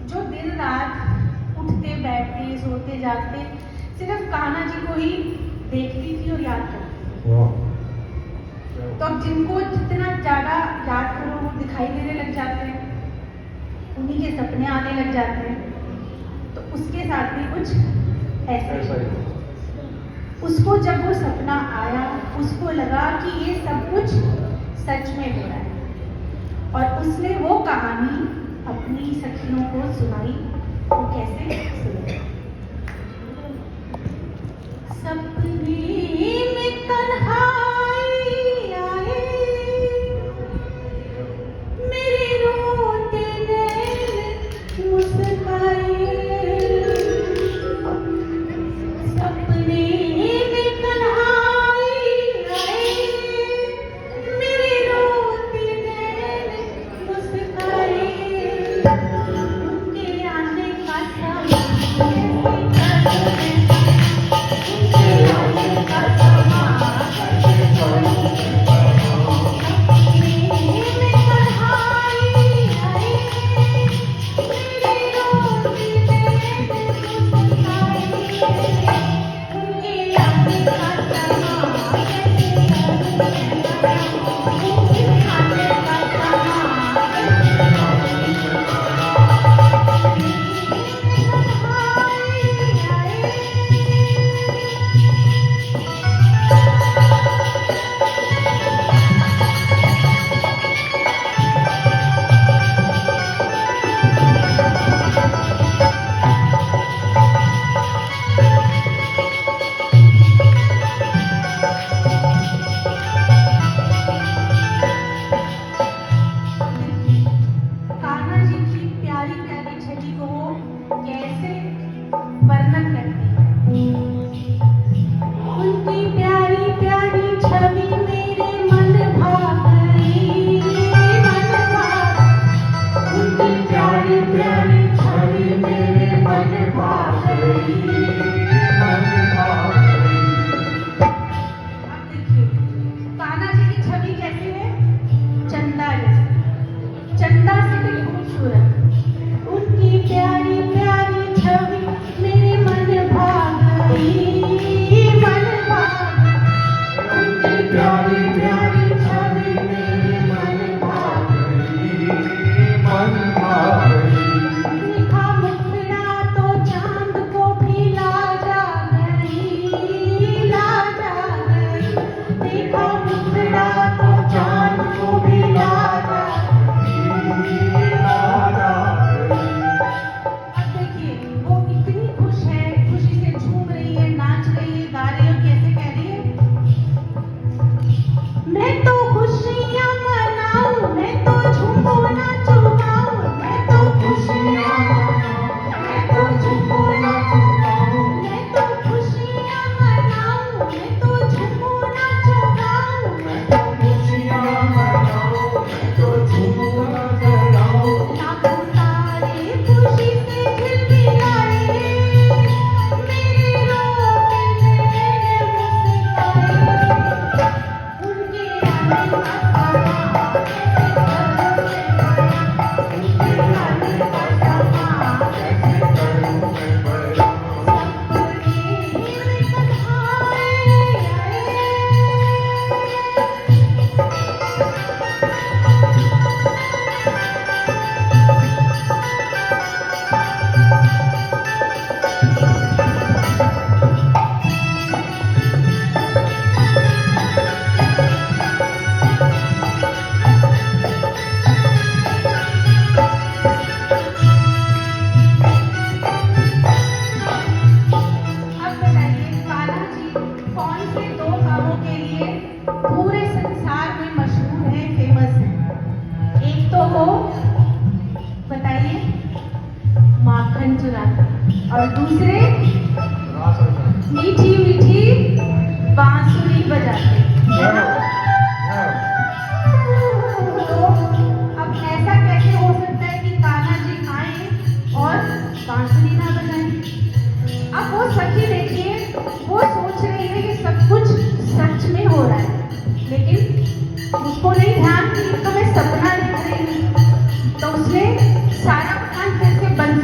जो दिन रात उठते बैठते सोते जागते सिर्फ कान्हा जी को ही देखती थी और याद करती थी। तो अब जिनको जितना ज़्यादा याद करो वो दिखाई देने लग जाते हैं, उन्हीं के सपने आने लग जाते हैं। तो उसके साथ भी कुछ ऐसा ही उसको जब वो सपना आया, उसको लगा कि ये सब कुछ सच में हो रहा है, और उसने वो कहानी अपनी सखियों को सुनाई। वो कैसे सुनी? सपने में कन्हैया आए, मेरे रोते नैन मुस्काए। सपने में कन्हैया आए, मेरे रोते नैन मुस्काए। उनके आने का चंदा से भी खूबसूरत उनकी प्यारी प्यारी छवि मेरे मन भाग गई, मन भाग गई। उनकी प्यारी प्यारी छवि मेरे मन भाग गई, मन भाग गई। देखा मुखड़ा तो चांद को भी लाजा गई, लाजा गई। देखा मुखड़ा तो चांद को भी लाजा। अब देखिए वो इतनी खुश है, खुशी से झूम रही है, नाच रही है, गा रही है, और कैसे कह रही है, मैं तो खुशियाँ मनाऊं, मैं तो झूमू नाचू गाऊं, मैं तो खुशियाँ मनाऊं, मैं तो झूमू नाचू गाऊं, मैं तो खुशियाँ मनाऊं, मैं तो झूमू नाचू गाऊं, मैं तो खुशियाँ मनाऊं, मैं तो झूमू नाचू गाऊं। लाखों तारे खुशी से झिलमिलाए, मेरे रोते नैन मुस्काए। उनके आने का समा कैसे करूं मैं बयां, उनके आने का समा कैसे करूं मैं बयां। सपने में कन्हैया आए। अब बताइए कान्हा जी कौन से दो कामों के लिए पूरे संसार में मशहूर है, फेमस है? एक तो हो बताइए माखन चुराते, और दूसरे मीठी मीठी बांसुरी बजाते। तो अब ऐसा कैसे हो सकता है कि कान्हा जी आए और बांसुरी ना बजाएं? अब वो सखी देखिए, वो सोच रही है कि सब कुछ सच में हो रहा है, लेकिन उसको नहीं ध्यान कि तो मैं सपना देख रही हूँ। तो उसने सारा प्लान फिर से बंद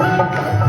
है